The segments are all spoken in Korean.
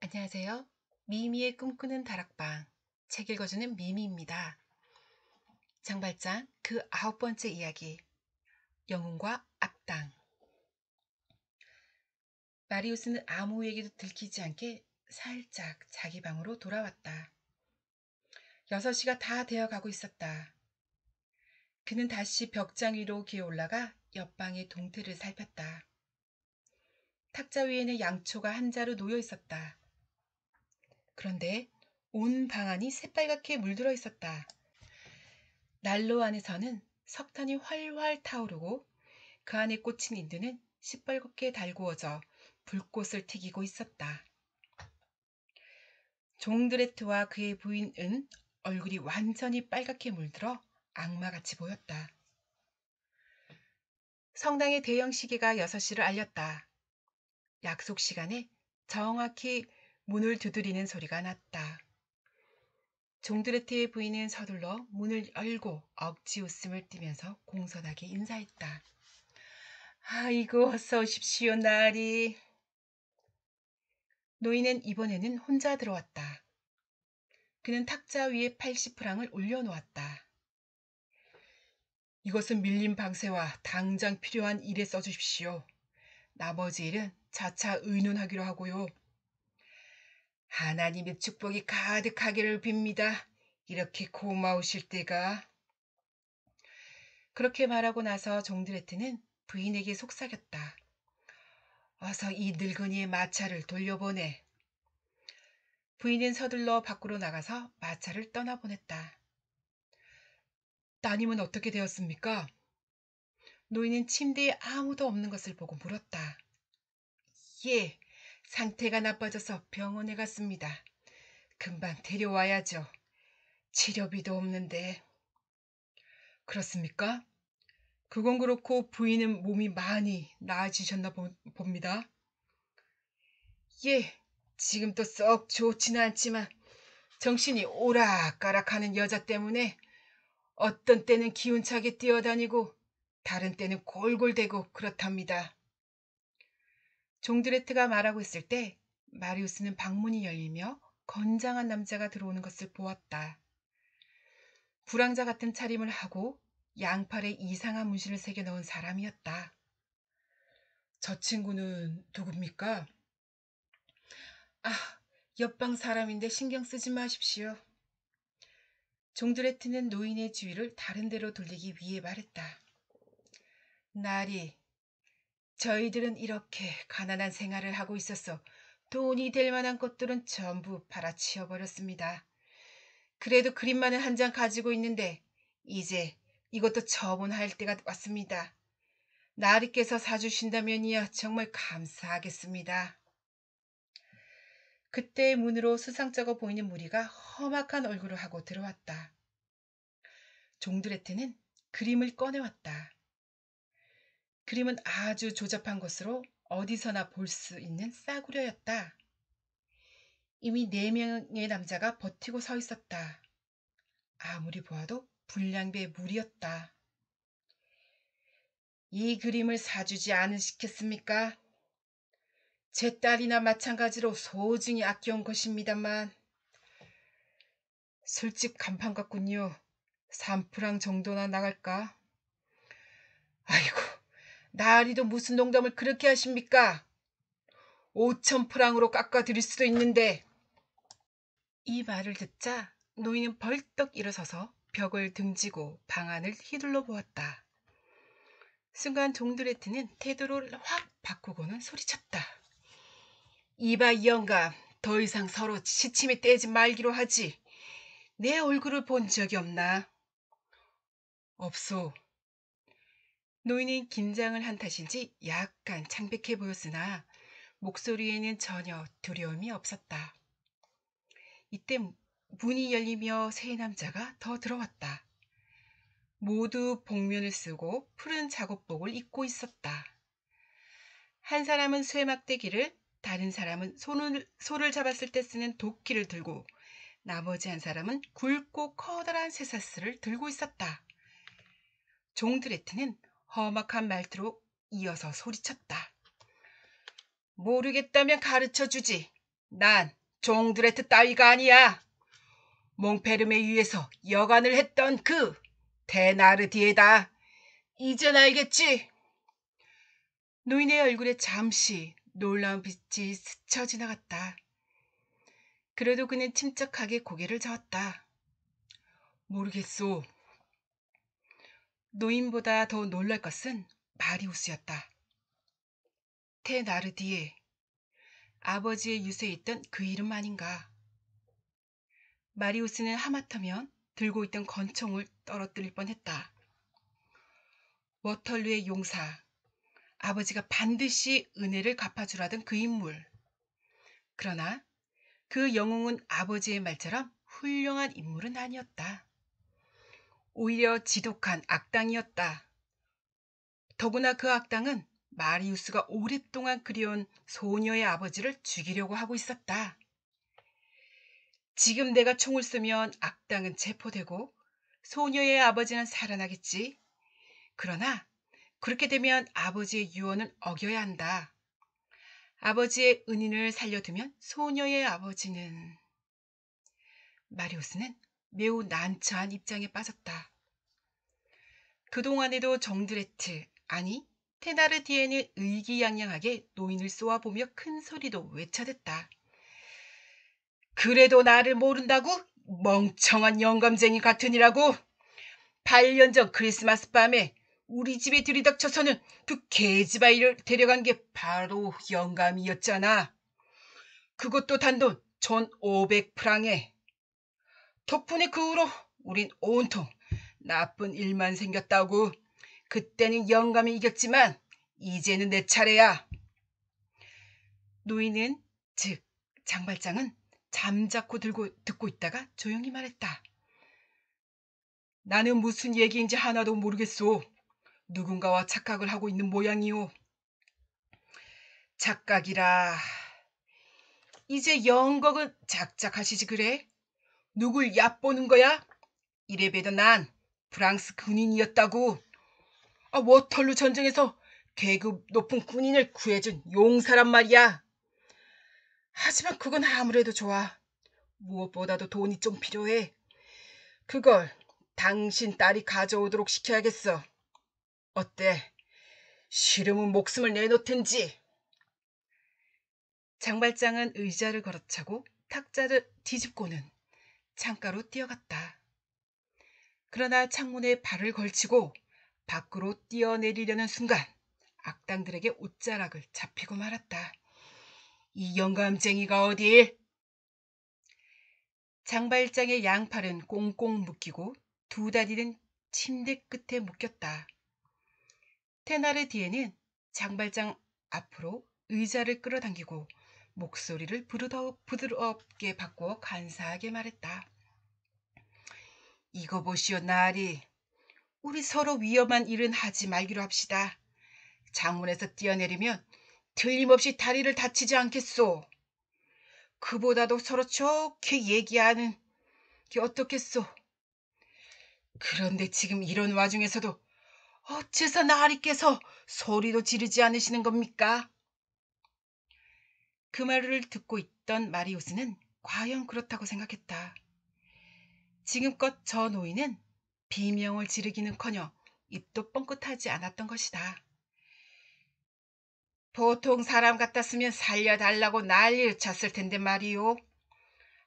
안녕하세요. 미미의 꿈꾸는 다락방 책 읽어주는 미미입니다. 장발장 그 9번째 이야기 영웅과 악당. 마리우스는 아무에게도 들키지 않게 살짝 자기 방으로 돌아왔다. 6시가 다 되어가고 있었다. 그는 다시 벽장 위로 기어 올라가 옆방의 동태를 살폈다. 탁자 위에는 양초가 한 자루 놓여 있었다. 그런데 온 방안이 새빨갛게 물들어 있었다. 난로 안에서는 석탄이 활활 타오르고 그 안에 꽂힌 인두는 시뻘겋게 달구어져 불꽃을 튀기고 있었다. 종드레트와 그의 부인은 얼굴이 완전히 빨갛게 물들어 악마같이 보였다. 성당의 대형 시계가 6시를 알렸다. 약속 시간에 정확히 문을 두드리는 소리가 났다. 종드레트의 부인은 서둘러 문을 열고 억지 웃음을 띠면서 공손하게 인사했다. 아이고, 어서 오십시오, 나으리. 노인은 이번에는 혼자 들어왔다. 그는 탁자 위에 80프랑을 올려놓았다. 이것은 밀린 방세와 당장 필요한 일에 써주십시오. 나머지 일은 차차 의논하기로 하고요. 하나님의 축복이 가득하기를 빕니다. 이렇게 고마우실 때가. 그렇게 말하고 나서 종드레트는 부인에게 속삭였다. 어서 이 늙은이의 마차를 돌려보내. 부인은 서둘러 밖으로 나가서 마차를 떠나보냈다. 따님은 어떻게 되었습니까? 노인은 침대에 아무도 없는 것을 보고 물었다. 예, 상태가 나빠져서 병원에 갔습니다. 금방 데려와야죠. 치료비도 없는데. 그렇습니까? 그건 그렇고 부인은 몸이 많이 나아지셨나 봅니다. 예, 지금도 썩 좋지는 않지만 정신이 오락가락하는 여자 때문에 어떤 때는 기운차게 뛰어다니고 다른 때는 골골대고 그렇답니다. 종드레트가 말하고 있을 때 마리우스는 방문이 열리며 건장한 남자가 들어오는 것을 보았다. 불황자 같은 차림을 하고 양팔에 이상한 문신을 새겨 넣은 사람이었다. 저 친구는 누굽니까? 아, 옆방 사람인데 신경 쓰지 마십시오. 종드레트는 노인의 주의를 다른 데로 돌리기 위해 말했다. 나리, 저희들은 이렇게 가난한 생활을 하고 있어서 돈이 될 만한 것들은 전부 팔아치워버렸습니다. 그래도 그림만은 한 장 가지고 있는데 이제 이것도 처분할 때가 왔습니다. 나리께서 사주신다면이야 정말 감사하겠습니다. 그때 문으로 수상쩍어 보이는 무리가 험악한 얼굴을 하고 들어왔다. 종드레트는 그림을 꺼내왔다. 그림은 아주 조잡한 것으로 어디서나 볼 수 있는 싸구려였다. 이미 4명의 남자가 버티고 서 있었다. 아무리 보아도 불량배의 무리였다. 이 그림을 사주지 않으시겠습니까? 제 딸이나 마찬가지로 소중히 아껴온 것입니다만. 술집 간판 같군요. 3프랑 정도나 나갈까? 아이고, 나으리도 무슨 농담을 그렇게 하십니까? 5,000프랑으로 깎아드릴 수도 있는데. 이 말을 듣자 노인은 벌떡 일어서서 벽을 등지고 방안을 휘둘러 보았다. 순간 종드레트는 태도를 확 바꾸고는 소리쳤다. 이봐 이 영감, 더 이상 서로 시침에 떼지 말기로 하지. 내 얼굴을 본 적이 없나? 없소. 노인은 긴장을 한 탓인지 약간 창백해 보였으나 목소리에는 전혀 두려움이 없었다. 이때 문이 열리며 세 남자가 더 들어왔다. 모두 복면을 쓰고 푸른 작업복을 입고 있었다. 한 사람은 쇠막대기를, 다른 사람은 소를 잡았을 때 쓰는 도끼를 들고, 나머지 한 사람은 굵고 커다란 쇠사슬을 들고 있었다. 종드레트는 험악한 말투로 이어서 소리쳤다. 모르겠다면 가르쳐주지. 난 종드레트 따위가 아니야. 몽페르메 위에서 여관을 했던 그 테나르디에다. 이젠 알겠지? 노인의 얼굴에 잠시 놀라운 빛이 스쳐 지나갔다. 그래도 그는 침착하게 고개를 저었다. 모르겠소. 노인보다 더 놀랄 것은 마리우스였다. 테나르디에, 아버지의 유세에 있던 그 이름 아닌가. 마리우스는 하마터면 들고 있던 권총을 떨어뜨릴 뻔했다. 워털루의 용사, 아버지가 반드시 은혜를 갚아주라던 그 인물. 그러나 그 영웅은 아버지의 말처럼 훌륭한 인물은 아니었다. 오히려 지독한 악당이었다. 더구나 그 악당은 마리우스가 오랫동안 그리운 소녀의 아버지를 죽이려고 하고 있었다. 지금 내가 총을 쏘면 악당은 체포되고 소녀의 아버지는 살아나겠지. 그러나 그렇게 되면 아버지의 유언을 어겨야 한다. 아버지의 은인을 살려두면 소녀의 아버지는... 마리우스는 매우 난처한 입장에 빠졌다. 그동안에도 정드레트, 아니 테나르디에는 의기양양하게 노인을 쏘아보며 큰 소리로 외쳐댔다. 그래도 나를 모른다고? 멍청한 영감쟁이 같으니라고. 8년 전 크리스마스 밤에 우리 집에 들이닥쳐서는 그 계집아이를 데려간 게 바로 영감이었잖아. 그것도 단돈 1,500프랑에. 덕분에 그 후로 우린 온통 나쁜 일만 생겼다고. 그때는 영감이 이겼지만 이제는 내 차례야. 노인은, 즉 장발장은 잠자코 듣고 있다가 조용히 말했다. 나는 무슨 얘기인지 하나도 모르겠소. 누군가와 착각을 하고 있는 모양이오. 착각이라. 이제 영겁은 작작하시지 그래? 누굴 얕보는 거야? 이래봬도 난 프랑스 군인이었다고. 워털루 전쟁에서 계급 높은 군인을 구해준 용사란 말이야. 하지만 그건 아무래도 좋아. 무엇보다도 돈이 좀 필요해. 그걸 당신 딸이 가져오도록 시켜야겠어. 어때? 싫으면 목숨을 내놓을 텐지. 장발장은 의자를 걸어차고 탁자를 뒤집고는 창가로 뛰어갔다. 그러나 창문에 발을 걸치고 밖으로 뛰어내리려는 순간 악당들에게 옷자락을 잡히고 말았다. 이 영감쟁이가 어딜? 장발장의 양팔은 꽁꽁 묶이고 두 다리는 침대 끝에 묶였다. 테나르디에는 장발장 앞으로 의자를 끌어당기고 목소리를 부드럽게 바꾸어 간사하게 말했다. 이거 보시오, 나리. 우리 서로 위험한 일은 하지 말기로 합시다. 창문에서 뛰어내리면 틀림없이 다리를 다치지 않겠소. 그보다도 서로 좋게 얘기하는 게 어떻겠소. 그런데 지금 이런 와중에서도 어째서 나리께서 소리도 지르지 않으시는 겁니까? 그 말을 듣고 있던 마리우스는 과연 그렇다고 생각했다. 지금껏 저 노인은 비명을 지르기는커녕 입도 뻥끗하지 않았던 것이다. 보통 사람 같았으면 살려달라고 난리를 쳤을 텐데 말이오.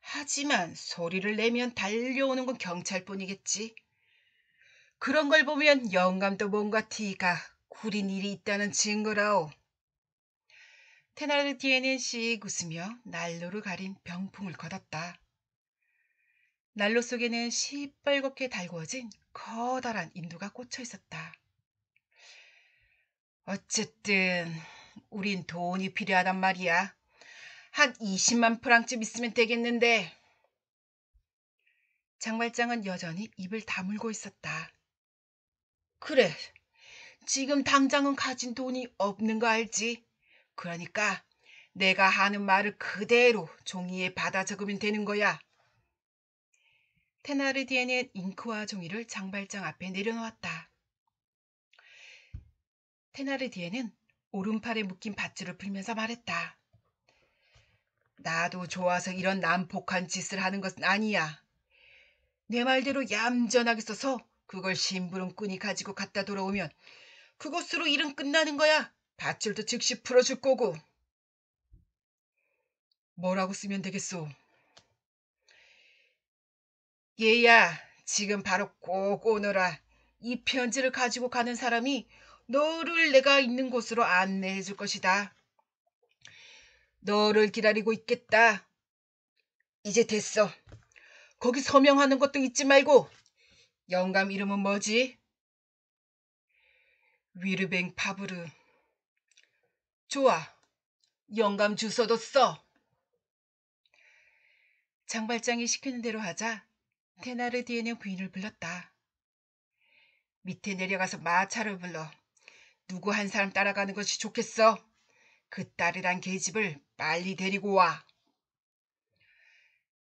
하지만 소리를 내면 달려오는 건 경찰뿐이겠지. 그런 걸 보면 영감도 뭔가 티가 구린 일이 있다는 증거라오. 테나르디에는 씩 웃으며 난로를 가린 병풍을 걷었다. 난로 속에는 시뻘겋게 달구어진 커다란 인두가 꽂혀 있었다. 어쨌든 우린 돈이 필요하단 말이야. 한 20만 프랑쯤 있으면 되겠는데. 장발장은 여전히 입을 다물고 있었다. 그래, 지금 당장은 가진 돈이 없는 거 알지? 그러니까 내가 하는 말을 그대로 종이에 받아 적으면 되는 거야. 테나르디에는 잉크와 종이를 장발장 앞에 내려놓았다. 테나르디에는 오른팔에 묶인 밧줄을 풀면서 말했다. 나도 좋아서 이런 난폭한 짓을 하는 것은 아니야. 내 말대로 얌전하게 써서 그걸 심부름꾼이 가지고 갖다 돌아오면 그것으로 일은 끝나는 거야. 밧줄도 즉시 풀어줄 거고. 뭐라고 쓰면 되겠소? 얘야, 지금 바로 꼭 오너라. 이 편지를 가지고 가는 사람이 너를 내가 있는 곳으로 안내해 줄 것이다. 너를 기다리고 있겠다. 이제 됐어. 거기 서명하는 것도 잊지 말고. 영감 이름은 뭐지? 위르뱅 파브르. 좋아. 영감 주소도 써. 장발장이 시키는 대로 하자 테나르디에는 부인을 불렀다. 밑에 내려가서 마차를 불러. 누구 한 사람 따라가는 것이 좋겠어. 그 딸이란 계집을 빨리 데리고 와.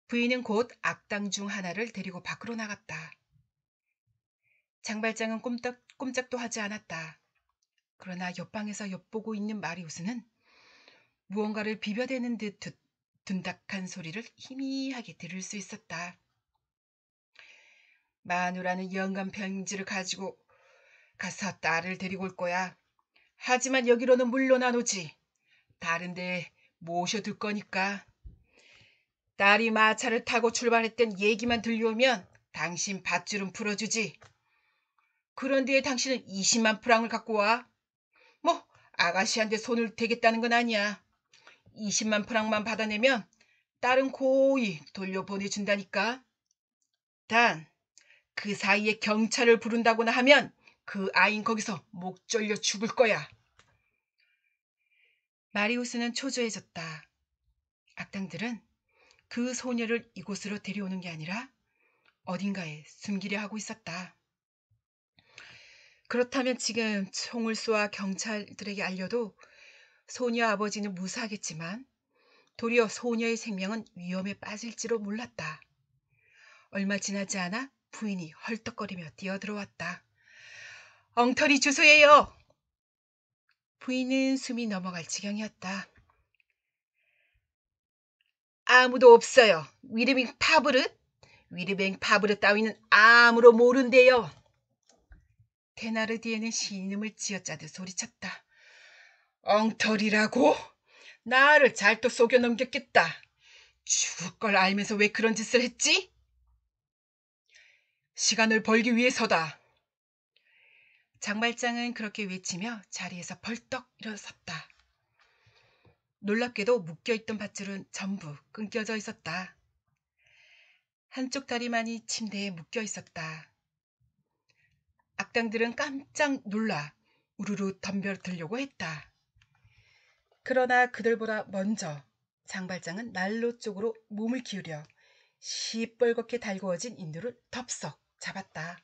부인은 곧 악당 중 하나를 데리고 밖으로 나갔다. 장발장은 꼼짝도 하지 않았다. 그러나 옆방에서 엿보고 있는 마리우스는 무언가를 비벼대는 듯 둔탁한 소리를 희미하게 들을 수 있었다. 마누라는 영감 편지를 가지고 가서 딸을 데리고 올 거야. 하지만 여기로는 물론 안 오지. 다른 데 모셔둘 거니까. 딸이 마차를 타고 출발했던 얘기만 들려오면 당신 밧줄은 풀어주지. 그런 뒤에 당신은 20만 프랑을 갖고 와. 뭐 아가씨한테 손을 대겠다는 건 아니야. 20만 프랑만 받아내면 딸은 고이 돌려보내준다니까. 단 그 사이에 경찰을 부른다거나 하면 그 아인 거기서 목 졸려 죽을 거야. 마리우스는 초조해졌다. 악당들은 그 소녀를 이곳으로 데려오는 게 아니라 어딘가에 숨기려 하고 있었다. 그렇다면 지금 총을 쏘아 경찰들에게 알려도 소녀 아버지는 무사하겠지만 도리어 소녀의 생명은 위험에 빠질지로 몰랐다. 얼마 지나지 않아 부인이 헐떡거리며 뛰어들어왔다. 엉터리 주소예요. 부인은 숨이 넘어갈 지경이었다. 아무도 없어요. 위르뱅 파브르? 위르뱅 파브르 따위는 아무로 모른대요. 테나르디에는 신음을 쥐어짜듯 소리쳤다. 엉터리라고? 나를 잘 또 속여 넘겼겠다. 죽을 걸 알면서 왜 그런 짓을 했지? 시간을 벌기 위해서다. 장발장은 그렇게 외치며 자리에서 벌떡 일어섰다. 놀랍게도 묶여있던 밧줄은 전부 끊겨져 있었다. 한쪽 다리만이 침대에 묶여 있었다. 악당들은 깜짝 놀라 우르르 덤벼들려고 했다. 그러나 그들보다 먼저 장발장은 난로 쪽으로 몸을 기울여 시뻘겋게 달구어진 인두를 덥석 잡았다.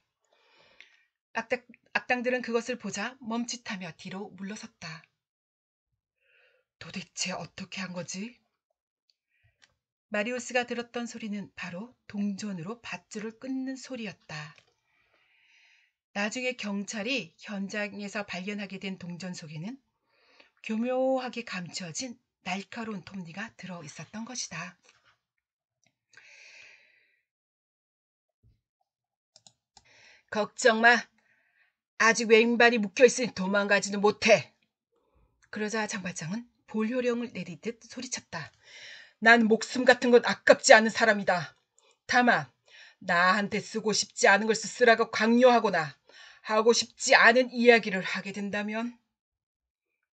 악당들은 그것을 보자 멈칫하며 뒤로 물러섰다. 도대체 어떻게 한 거지? 마리우스가 들었던 소리는 바로 동전으로 밧줄을 끊는 소리였다. 나중에 경찰이 현장에서 발견하게 된 동전 속에는 교묘하게 감추어진 날카로운 톱니가 들어 있었던 것이다. 걱정 마. 아직 왼발이 묶여있으니 도망가지는 못해. 그러자 장발장은 볼효령을 내리듯 소리쳤다. 난 목숨 같은 건 아깝지 않은 사람이다. 다만 나한테 쓰고 싶지 않은 걸 쓰라고 강요하거나 하고 싶지 않은 이야기를 하게 된다면.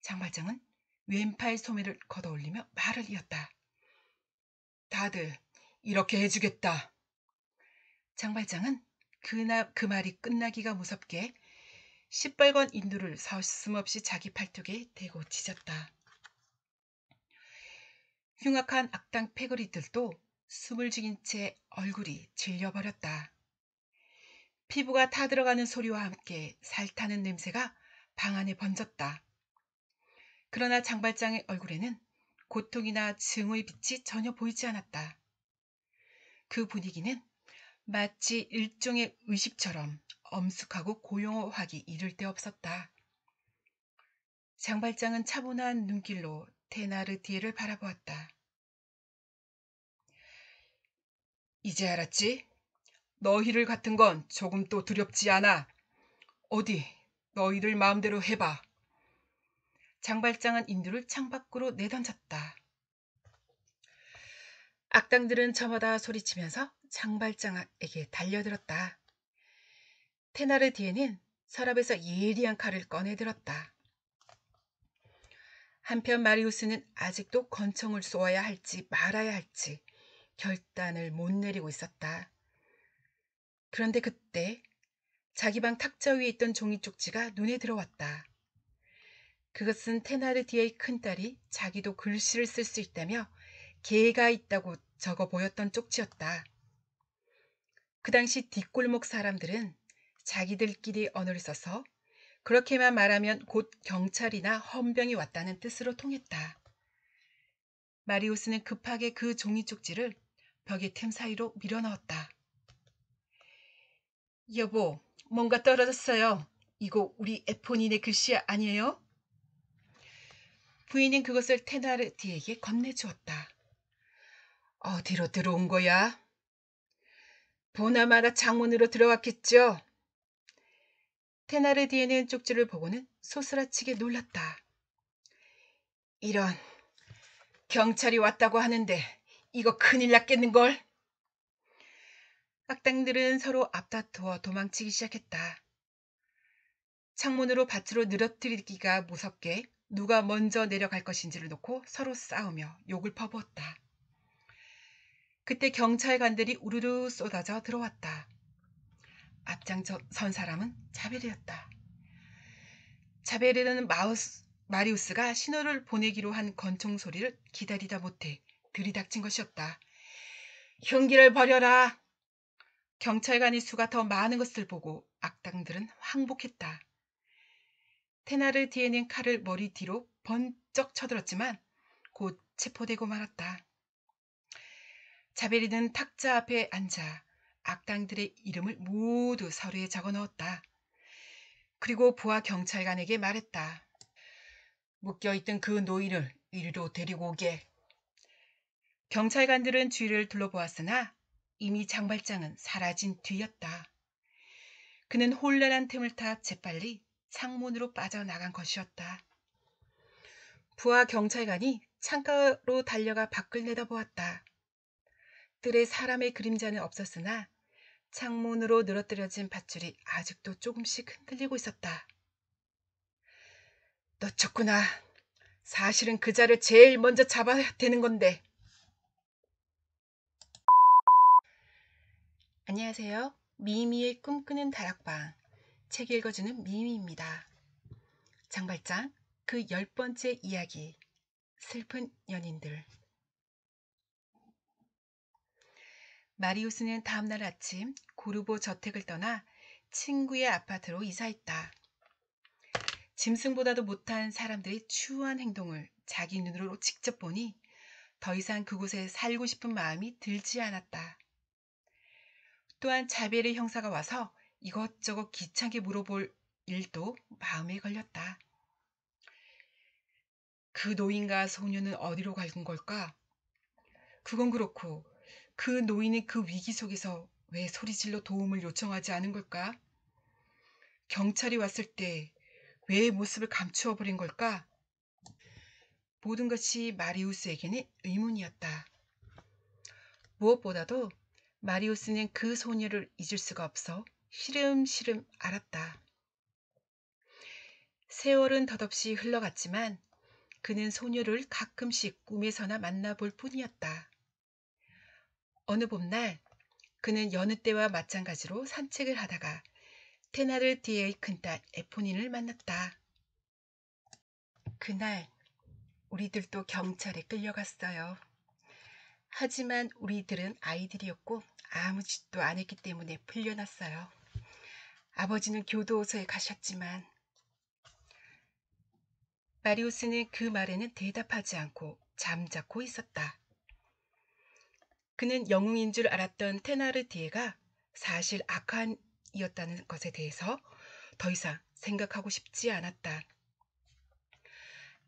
장발장은 왼팔 소매를 걷어올리며 말을 이었다. 다들 이렇게 해주겠다. 장발장은 그 말이 끝나기가 무섭게 시뻘건 인두를 서슴없이 자기 팔뚝에 대고 찢었다. 흉악한 악당 패거리들도 숨을 죽인 채 얼굴이 질려버렸다. 피부가 타들어가는 소리와 함께 살타는 냄새가 방 안에 번졌다. 그러나 장발장의 얼굴에는 고통이나 증오의 빛이 전혀 보이지 않았다. 그 분위기는 마치 일종의 의식처럼 엄숙하고 고요하기 이를 데 없었다. 장발장은 차분한 눈길로 테나르디에를 바라보았다. 이제 알았지? 너희를 같은 건 조금도 두렵지 않아. 어디 너희들 마음대로 해봐. 장발장은 인두를 창밖으로 내던졌다. 악당들은 저마다 소리치면서 장발장에게 달려들었다. 테나르디에는 서랍에서 예리한 칼을 꺼내들었다. 한편 마리우스는 아직도 권총을 쏘아야 할지 말아야 할지 결단을 못 내리고 있었다. 그런데 그때 자기 방 탁자 위에 있던 종이 쪽지가 눈에 들어왔다. 그것은 테나르디에의 큰딸이 자기도 글씨를 쓸 수 있다며 개가 있다고 적어 보였던 쪽지였다. 그 당시 뒷골목 사람들은 자기들끼리 언어를 써서 그렇게만 말하면 곧 경찰이나 헌병이 왔다는 뜻으로 통했다. 마리우스는 급하게 그 종이 쪽지를 벽의 틈 사이로 밀어넣었다. 여보, 뭔가 떨어졌어요. 이거 우리 에포닌의 글씨 아니에요? 부인은 그것을 테나르디에게 건네주었다. 어디로 들어온 거야? 보나마나 창문으로 들어왔겠죠? 테나르디에는 쪽지를 보고는 소스라치게 놀랐다. 이런, 경찰이 왔다고 하는데 이거 큰일 났겠는걸? 악당들은 서로 앞다투어 도망치기 시작했다. 창문으로 밭으로 늘어뜨리기가 무섭게 누가 먼저 내려갈 것인지를 놓고 서로 싸우며 욕을 퍼부었다. 그때 경찰관들이 우르르 쏟아져 들어왔다. 앞장선 사람은 자베르였다. 자베르는 마리우스가 신호를 보내기로 한 권총 소리를 기다리다 못해 들이닥친 것이었다. 흉기를 버려라. 경찰관의 수가 더 많은 것을 보고 악당들은 항복했다. 테나르디에는 칼을 머리 뒤로 번쩍 쳐들었지만 곧 체포되고 말았다. 자베리는 탁자 앞에 앉아 악당들의 이름을 모두 서류에 적어 넣었다. 그리고 부하 경찰관에게 말했다. 묶여있던 그 노인을 이리로 데리고 오게. 경찰관들은 주위를 둘러보았으나 이미 장발장은 사라진 뒤였다. 그는 혼란한 틈을 타 재빨리 창문으로 빠져나간 것이었다. 부하 경찰관이 창가로 달려가 밖을 내다보았다. 뜰에 사람의 그림자는 없었으나 창문으로 늘어뜨려진 밧줄이 아직도 조금씩 흔들리고 있었다. 놓쳤구나. 사실은 그 자를 제일 먼저 잡아야 되는 건데. 안녕하세요. 미미의 꿈꾸는 다락방. 책 읽어주는 미미입니다. 장발장 그 10번째 이야기. 슬픈 연인들. 마리우스는 다음날 아침 고르보 저택을 떠나 친구의 아파트로 이사했다. 짐승보다도 못한 사람들의 추한 행동을 자기 눈으로 직접 보니 더 이상 그곳에 살고 싶은 마음이 들지 않았다. 또한 자베르 형사가 와서 이것저것 귀찮게 물어볼 일도 마음에 걸렸다. 그 노인과 소녀는 어디로 간 걸까? 그건 그렇고 그 노인은 그 위기 속에서 왜 소리질러 도움을 요청하지 않은 걸까? 경찰이 왔을 때 왜 모습을 감추어 버린 걸까? 모든 것이 마리우스에게는 의문이었다. 무엇보다도 마리우스는 그 소녀를 잊을 수가 없어 시름시름 앓았다. 세월은 덧없이 흘러갔지만 그는 소녀를 가끔씩 꿈에서나 만나볼 뿐이었다. 어느 봄날 그는 여느 때와 마찬가지로 산책을 하다가 테나르디에의 큰딸 에포닌을 만났다. 그날 우리들도 경찰에 끌려갔어요. 하지만 우리들은 아이들이었고 아무 짓도 안 했기 때문에 풀려났어요. 아버지는 교도소에 가셨지만. 마리우스는 그 말에는 대답하지 않고 잠자코 있었다. 그는 영웅인 줄 알았던 테나르디에가 사실 악한이었다는 것에 대해서 더 이상 생각하고 싶지 않았다.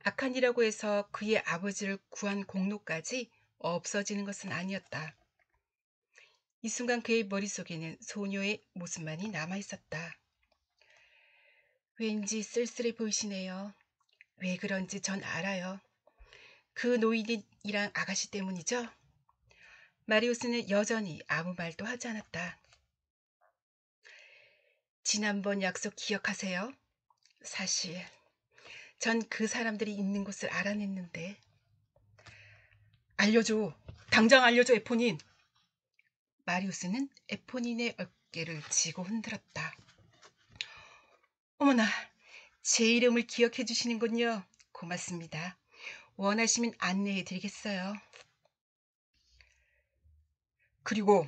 악한이라고 해서 그의 아버지를 구한 공로까지 없어지는 것은 아니었다. 이 순간 그의 머릿속에는 소녀의 모습만이 남아있었다. 왠지 쓸쓸해 보이시네요. 왜 그런지 전 알아요. 그 노인이랑 아가씨 때문이죠? 마리우스는 여전히 아무 말도 하지 않았다. 지난번 약속 기억하세요? 사실 전 그 사람들이 있는 곳을 알아냈는데. 알려줘. 당장 알려줘, 에포닌. 마리우스는 에포닌의 어깨를 쥐고 흔들었다. 어머나, 제 이름을 기억해 주시는군요. 고맙습니다. 원하시면 안내해 드리겠어요. 그리고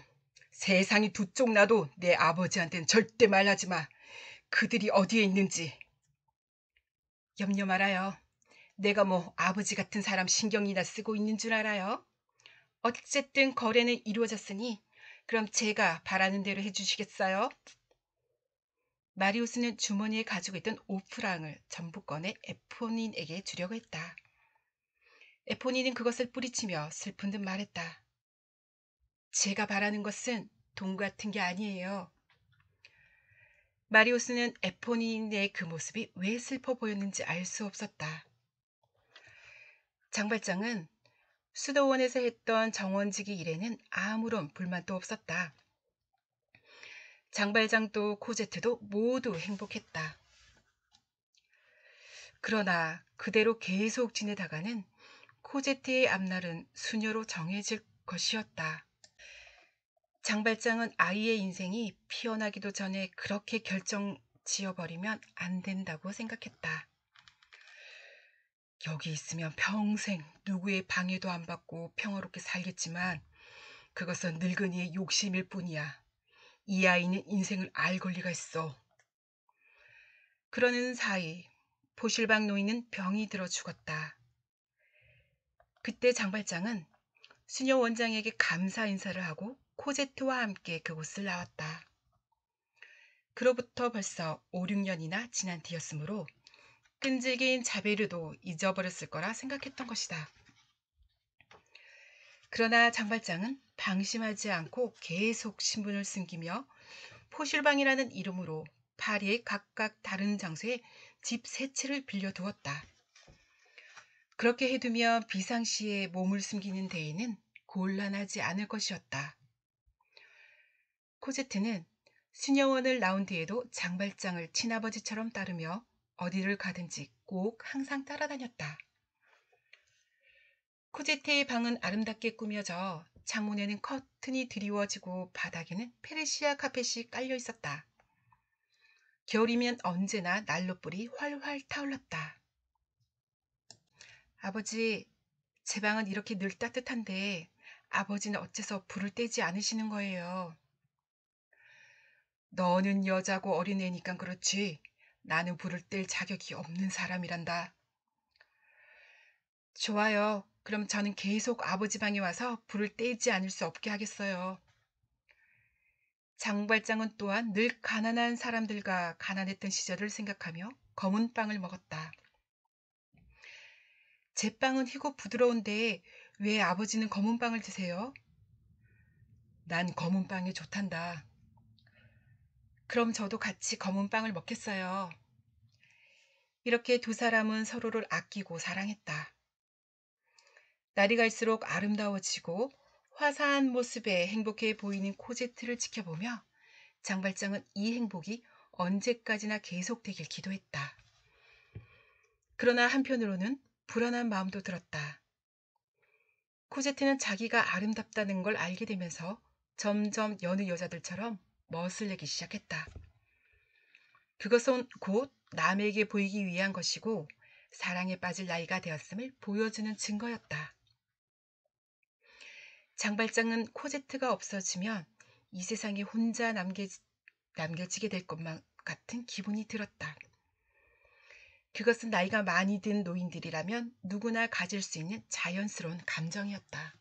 세상이 두 쪽 나도 내 아버지한테는 절대 말하지 마. 그들이 어디에 있는지. 염려 말아요. 내가 뭐 아버지 같은 사람 신경이나 쓰고 있는 줄 알아요? 어쨌든 거래는 이루어졌으니 그럼 제가 바라는 대로 해주시겠어요? 마리우스는 주머니에 가지고 있던 5프랑을 전부 꺼내 에포닌에게 주려고 했다. 에포닌은 그것을 뿌리치며 슬픈 듯 말했다. 제가 바라는 것은 돈 같은 게 아니에요. 마리우스는 에포닌의 그 모습이 왜 슬퍼 보였는지 알 수 없었다. 장발장은 수도원에서 했던 정원지기 일에는 아무런 불만도 없었다. 장발장도 코제트도 모두 행복했다. 그러나 그대로 계속 지내다가는 코제트의 앞날은 수녀로 정해질 것이었다. 장발장은 아이의 인생이 피어나기도 전에 그렇게 결정 지어버리면 안 된다고 생각했다. 여기 있으면 평생 누구의 방해도 안 받고 평화롭게 살겠지만 그것은 늙은이의 욕심일 뿐이야. 이 아이는 인생을 알 권리가 있어. 그러는 사이 포실방 노인은 병이 들어 죽었다. 그때 장발장은 수녀 원장에게 감사 인사를 하고 코제트와 함께 그곳을 나왔다. 그로부터 벌써 5, 6년이나 지난 뒤였으므로 끈질긴 자베르도 잊어버렸을 거라 생각했던 것이다. 그러나 장발장은 방심하지 않고 계속 신분을 숨기며 포실방이라는 이름으로 파리의 각각 다른 장소에 집 3채를 빌려두었다. 그렇게 해두면 비상시에 몸을 숨기는 데에는 곤란하지 않을 것이었다. 코제트는 수녀원을 나온 뒤에도 장발장을 친아버지처럼 따르며 어디를 가든지 꼭 항상 따라다녔다. 코제트의 방은 아름답게 꾸며져 창문에는 커튼이 드리워지고 바닥에는 페르시아 카펫이 깔려 있었다. 겨울이면 언제나 난로불이 활활 타올랐다. 아버지, 제 방은 이렇게 늘 따뜻한데 아버지는 어째서 불을 떼지 않으시는 거예요? 너는 여자고 어린애니까 그렇지. 나는 불을 뗄 자격이 없는 사람이란다. 좋아요. 그럼 저는 계속 아버지 방에 와서 불을 떼지 않을 수 없게 하겠어요. 장발장은 또한 늘 가난한 사람들과 가난했던 시절을 생각하며 검은 빵을 먹었다. 제 빵은 희고 부드러운데 왜 아버지는 검은 빵을 드세요? 난 검은 빵이 좋단다. 그럼 저도 같이 검은 빵을 먹겠어요. 이렇게 두 사람은 서로를 아끼고 사랑했다. 날이 갈수록 아름다워지고 화사한 모습에 행복해 보이는 코제트를 지켜보며 장발장은 이 행복이 언제까지나 계속되길 기도했다. 그러나 한편으로는 불안한 마음도 들었다. 코제트는 자기가 아름답다는 걸 알게 되면서 점점 여느 여자들처럼 멋을 내기 시작했다. 그것은 곧 남에게 보이기 위한 것이고 사랑에 빠질 나이가 되었음을 보여주는 증거였다. 장발장은 코제트가 없어지면 이 세상에 혼자 남겨지게 될 것만 같은 기분이 들었다. 그것은 나이가 많이 든 노인들이라면 누구나 가질 수 있는 자연스러운 감정이었다.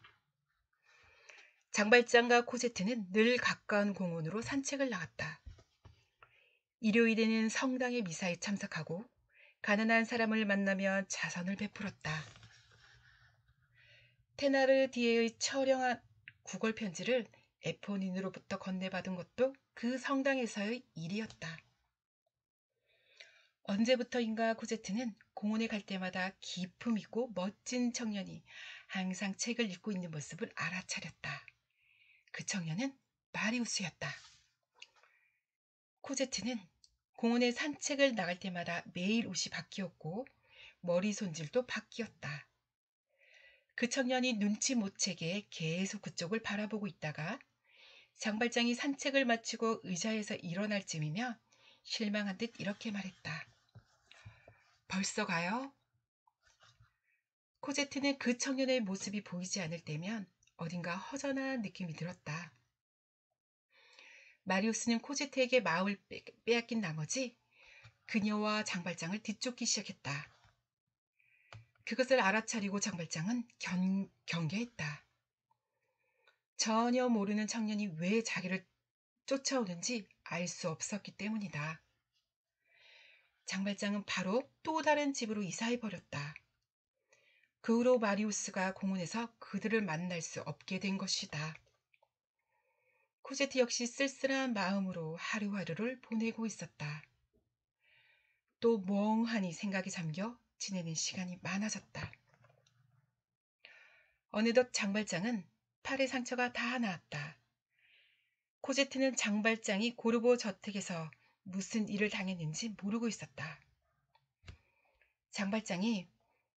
장발장과 코제트는 늘 가까운 공원으로 산책을 나갔다. 일요일에는 성당의 미사에 참석하고 가난한 사람을 만나며 자선을 베풀었다. 테나르디에의 처량한 구걸 편지를 에포닌으로부터 건네받은 것도 그 성당에서의 일이었다. 언제부터인가 코제트는 공원에 갈 때마다 기품 있고 멋진 청년이 항상 책을 읽고 있는 모습을 알아차렸다. 그 청년은 마리우스였다. 코제트는 공원에 산책을 나갈 때마다 매일 옷이 바뀌었고 머리 손질도 바뀌었다. 그 청년이 눈치 못 채게 계속 그쪽을 바라보고 있다가 장발장이 산책을 마치고 의자에서 일어날 쯤이며 실망한 듯 이렇게 말했다. 벌써 가요? 코제트는 그 청년의 모습이 보이지 않을 때면 어딘가 허전한 느낌이 들었다. 마리우스는 코제트에게 마음을 빼앗긴 나머지 그녀와 장발장을 뒤쫓기 시작했다. 그것을 알아차리고 장발장은 경계했다. 전혀 모르는 청년이 왜 자기를 쫓아오는지 알 수 없었기 때문이다. 장발장은 바로 또 다른 집으로 이사해버렸다. 그 후로 마리우스가 공원에서 그들을 만날 수 없게 된 것이다. 코제트 역시 쓸쓸한 마음으로 하루하루를 보내고 있었다. 또 멍하니 생각에 잠겨 지내는 시간이 많아졌다. 어느덧 장발장은 팔에 상처가 다 나았다. 코제트는 장발장이 고르보 저택에서 무슨 일을 당했는지 모르고 있었다. 장발장이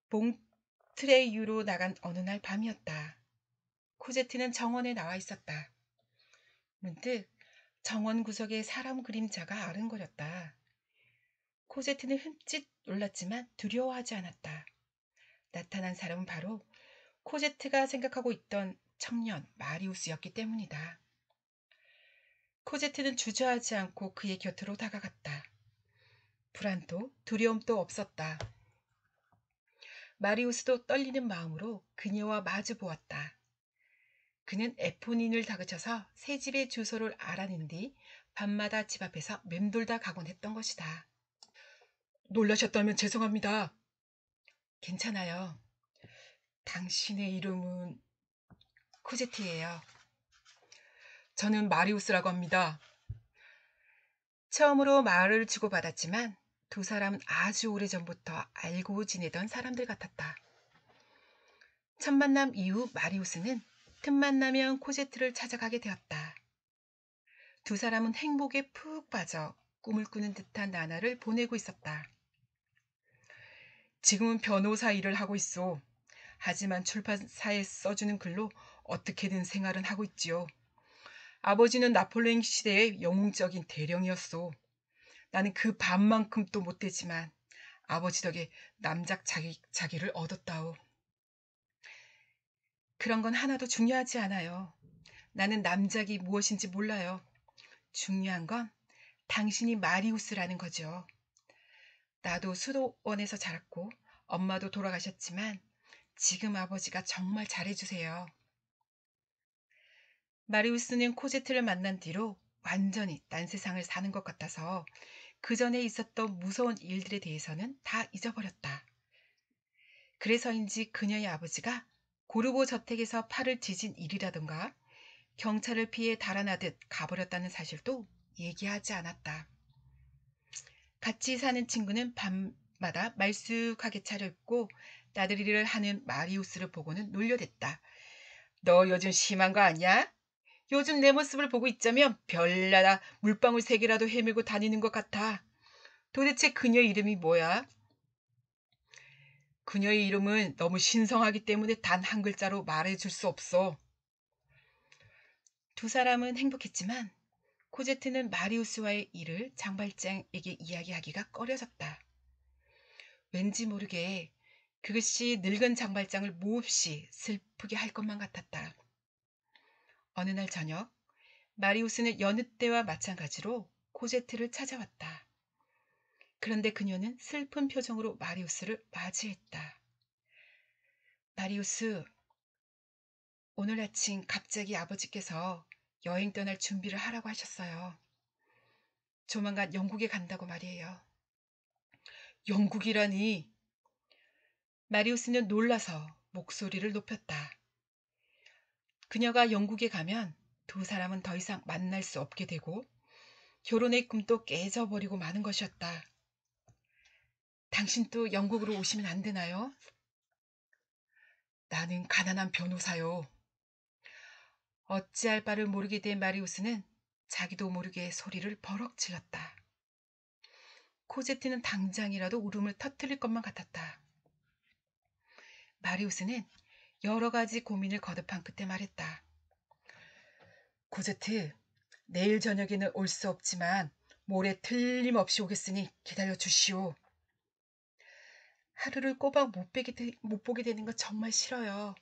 몽트레이유로 나간 어느 날 밤이었다. 코제트는 정원에 나와 있었다. 문득 정원 구석에 사람 그림자가 아른거렸다. 코제트는 흠칫 놀랐지만 두려워하지 않았다. 나타난 사람은 바로 코제트가 생각하고 있던 청년 마리우스였기 때문이다. 코제트는 주저하지 않고 그의 곁으로 다가갔다. 불안도 두려움도 없었다. 마리우스도 떨리는 마음으로 그녀와 마주 보았다. 그는 에포닌을 다그쳐서 새 집의 주소를 알아낸 뒤 밤마다 집 앞에서 맴돌다 가곤 했던 것이다. 놀라셨다면 죄송합니다. 괜찮아요. 당신의 이름은 코제트예요. 저는 마리우스라고 합니다. 처음으로 말을 주고받았지만 두 사람은 아주 오래전부터 알고 지내던 사람들 같았다. 첫 만남 이후 마리우스는 틈만 나면 코제트를 찾아가게 되었다. 두 사람은 행복에 푹 빠져 꿈을 꾸는 듯한 나날을 보내고 있었다. 지금은 변호사 일을 하고 있어. 하지만 출판사에 써주는 글로 어떻게든 생활은 하고 있지요. 아버지는 나폴레옹 시대의 영웅적인 대령이었소. 나는 그 반만큼도 못되지만 아버지 덕에 남작 자기를 얻었다오. 그런 건 하나도 중요하지 않아요. 나는 남작이 무엇인지 몰라요. 중요한 건 당신이 마리우스라는 거죠. 나도 수도원에서 자랐고 엄마도 돌아가셨지만 지금 아버지가 정말 잘해주세요. 마리우스는 코제트를 만난 뒤로 완전히 딴 세상을 사는 것 같아서 그 전에 있었던 무서운 일들에 대해서는 다 잊어버렸다. 그래서인지 그녀의 아버지가 고르보 저택에서 팔을 뒤진 일이라던가 경찰을 피해 달아나듯 가버렸다는 사실도 얘기하지 않았다. 같이 사는 친구는 밤마다 말쑥하게 차려입고 나들이를 하는 마리우스를 보고는 놀려댔다. 너 요즘 심한 거 아니야? 요즘 내 모습을 보고 있자면 별나라 물방울 3개라도 헤매고 다니는 것 같아. 도대체 그녀 이름이 뭐야? 그녀의 이름은 너무 신성하기 때문에 단 한 글자로 말해줄 수 없어. 두 사람은 행복했지만 코제트는 마리우스와의 일을 장발장에게 이야기하기가 꺼려졌다. 왠지 모르게 그것이 늙은 장발장을 몹시 슬프게 할 것만 같았다. 어느 날 저녁 마리우스는 여느 때와 마찬가지로 코제트를 찾아왔다. 그런데 그녀는 슬픈 표정으로 마리우스를 맞이했다. 마리우스, 오늘 아침 갑자기 아버지께서 여행 떠날 준비를 하라고 하셨어요. 조만간 영국에 간다고 말이에요. 영국이라니. 마리우스는 놀라서 목소리를 높였다. 그녀가 영국에 가면 두 사람은 더 이상 만날 수 없게 되고 결혼의 꿈도 깨져버리고 마는 것이었다. 당신도 영국으로 오시면 안 되나요? 나는 가난한 변호사요. 어찌할 바를 모르게 된 마리우스는 자기도 모르게 소리를 버럭 질렀다. 코제트는 당장이라도 울음을 터뜨릴 것만 같았다. 마리우스는 여러 가지 고민을 거듭한 끝에 말했다. 코제트, 내일 저녁에는 올 수 없지만 모레 틀림없이 오겠으니 기다려 주시오. 하루를 꼬박 못 보게 되는 건 정말 싫어요.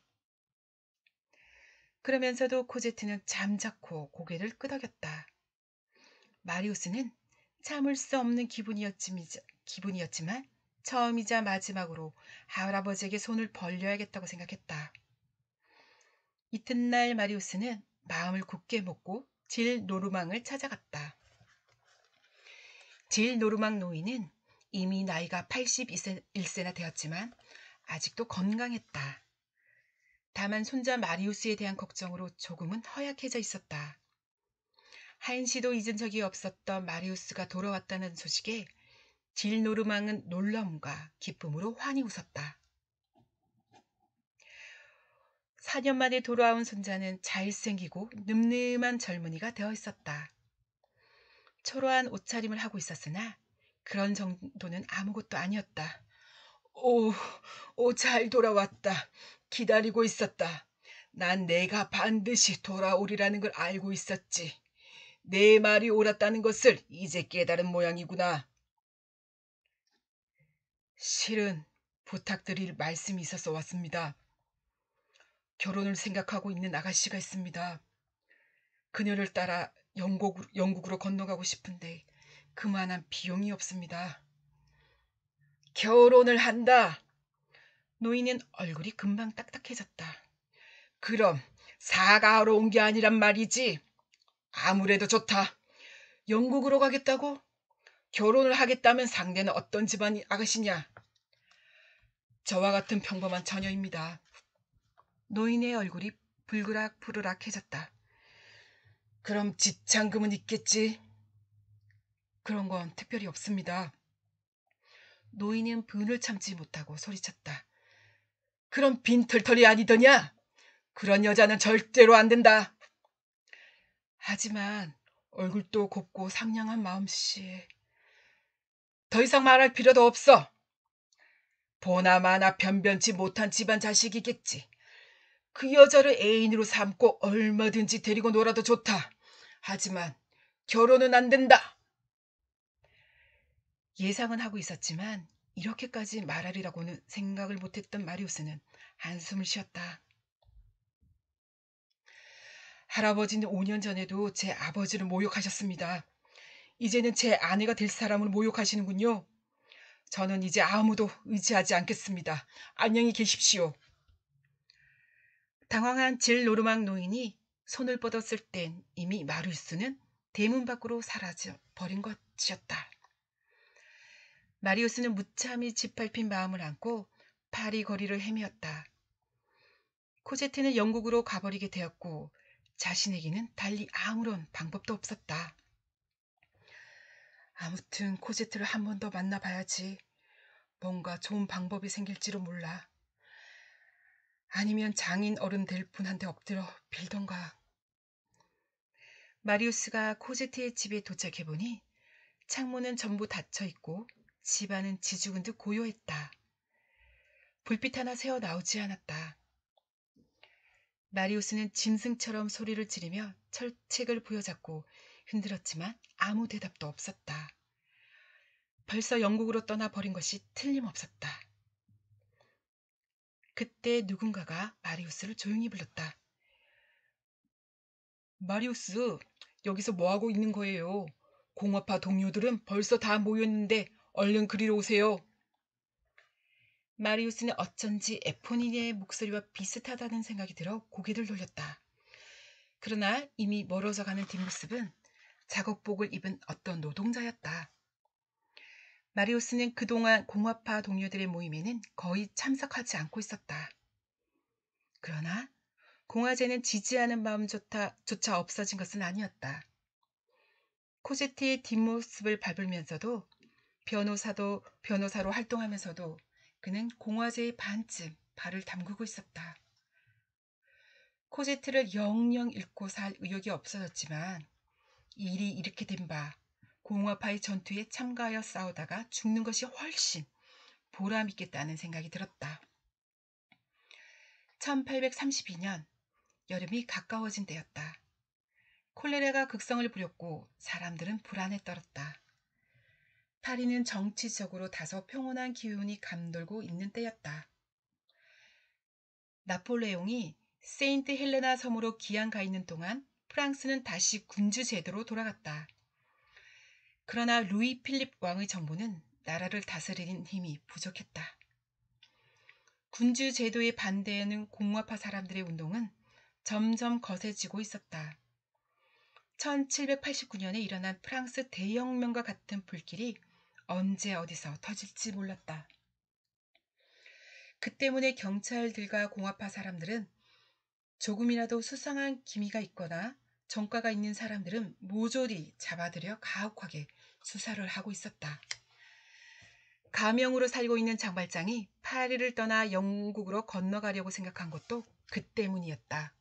그러면서도 코제트는 잠자코 고개를 끄덕였다. 마리우스는 참을 수 없는 기분이었지만 처음이자 마지막으로 할아버지에게 손을 벌려야겠다고 생각했다. 이튿날 마리우스는 마음을 굳게 먹고 질 노르망을 찾아갔다. 질 노르망 노인은 이미 나이가 81세나 되었지만 아직도 건강했다. 다만 손자 마리우스에 대한 걱정으로 조금은 허약해져 있었다. 한시도 잊은 적이 없었던 마리우스가 돌아왔다는 소식에 질 노르망은 놀라움과 기쁨으로 환히 웃었다. 4년 만에 돌아온 손자는 잘생기고 늠름한 젊은이가 되어 있었다. 초라한 옷차림을 하고 있었으나 그런 정도는 아무것도 아니었다. 잘 돌아왔다. 기다리고 있었다. 난 내가 반드시 돌아오리라는 걸 알고 있었지. 내 말이 옳았다는 것을 이제 깨달은 모양이구나. 실은 부탁드릴 말씀이 있어서 왔습니다. 결혼을 생각하고 있는 아가씨가 있습니다. 그녀를 따라 영국으로 건너가고 싶은데 그만한 비용이 없습니다. 결혼을 한다. 노인은 얼굴이 금방 딱딱해졌다. 그럼 사과하러 온 게 아니란 말이지. 아무래도 좋다. 영국으로 가겠다고? 결혼을 하겠다면 상대는 어떤 집안 아가씨냐? 저와 같은 평범한 처녀입니다. 노인의 얼굴이 불그락불그락해졌다. 그럼 지참금은 있겠지? 그런 건 특별히 없습니다. 노인은 분을 참지 못하고 소리쳤다. 그럼 빈털털이 아니더냐? 그런 여자는 절대로 안 된다. 하지만 얼굴도 곱고 상냥한 마음씨. 더 이상 말할 필요도 없어. 보나마나 변변치 못한 집안 자식이겠지. 그 여자를 애인으로 삼고 얼마든지 데리고 놀아도 좋다. 하지만 결혼은 안 된다. 예상은 하고 있었지만 이렇게까지 말하리라고는 생각을 못했던 마리우스는 한숨을 쉬었다. 할아버지는 5년 전에도 제 아버지를 모욕하셨습니다. 이제는 제 아내가 될 사람을 모욕하시는군요. 저는 이제 아무도 의지하지 않겠습니다. 안녕히 계십시오. 당황한 질 노르망 노인이 손을 뻗었을 땐 이미 마리우스는 대문 밖으로 사라져 버린 것이었다. 마리우스는 무참히 짓밟힌 마음을 안고 파리 거리를 헤매었다. 코제트는 영국으로 가버리게 되었고 자신에게는 달리 아무런 방법도 없었다. 아무튼 코제트를 한 번 더 만나봐야지. 뭔가 좋은 방법이 생길지도 몰라. 아니면 장인 어른 될 분한테 엎드려 빌던가. 마리우스가 코제트의 집에 도착해보니 창문은 전부 닫혀있고 집안은 지죽은 듯 고요했다. 불빛 하나 새어 나오지 않았다. 마리우스는 짐승처럼 소리를 지르며 철책을 부여잡고 흔들었지만 아무 대답도 없었다. 벌써 영국으로 떠나버린 것이 틀림없었다. 그때 누군가가 마리우스를 조용히 불렀다. 마리우스, 여기서 뭐하고 있는 거예요? 공업파 동료들은 벌써 다 모였는데 얼른 그리로 오세요. 마리우스는 어쩐지 에포니의 목소리와 비슷하다는 생각이 들어 고개를 돌렸다. 그러나 이미 멀어져 가는 뒷모습은 작업복을 입은 어떤 노동자였다. 마리우스는 그동안 공업파 동료들의 모임에는 거의 참석하지 않고 있었다. 그러나 공화제는 지지하는 마음조차 없어진 것은 아니었다. 코제트의 뒷모습을 밟으면서도 변호사로 활동하면서도 그는 공화제의 반쯤 발을 담그고 있었다. 코제트를 영영 잃고 살 의욕이 없어졌지만 일이 이렇게 된 바 공화파의 전투에 참가하여 싸우다가 죽는 것이 훨씬 보람있겠다는 생각이 들었다. 1832년 여름이 가까워진 때였다. 콜레라가 극성을 부렸고 사람들은 불안에 떨었다. 파리는 정치적으로 다소 평온한 기운이 감돌고 있는 때였다. 나폴레옹이 세인트 헬레나 섬으로 기한 가 있는 동안 프랑스는 다시 군주 제도로 돌아갔다. 그러나 루이 필립 왕의 정부는 나라를 다스리는 힘이 부족했다. 군주 제도에 반대하는 공화파 사람들의 운동은 점점 거세지고 있었다. 1789년에 일어난 프랑스 대혁명과 같은 불길이 언제 어디서 터질지 몰랐다. 그 때문에 경찰들과 공화파 사람들은 조금이라도 수상한 기미가 있거나 전과가 있는 사람들은 모조리 잡아들여 가혹하게 수사를 하고 있었다. 가명으로 살고 있는 장발장이 파리를 떠나 영국으로 건너가려고 생각한 것도 그 때문이었다.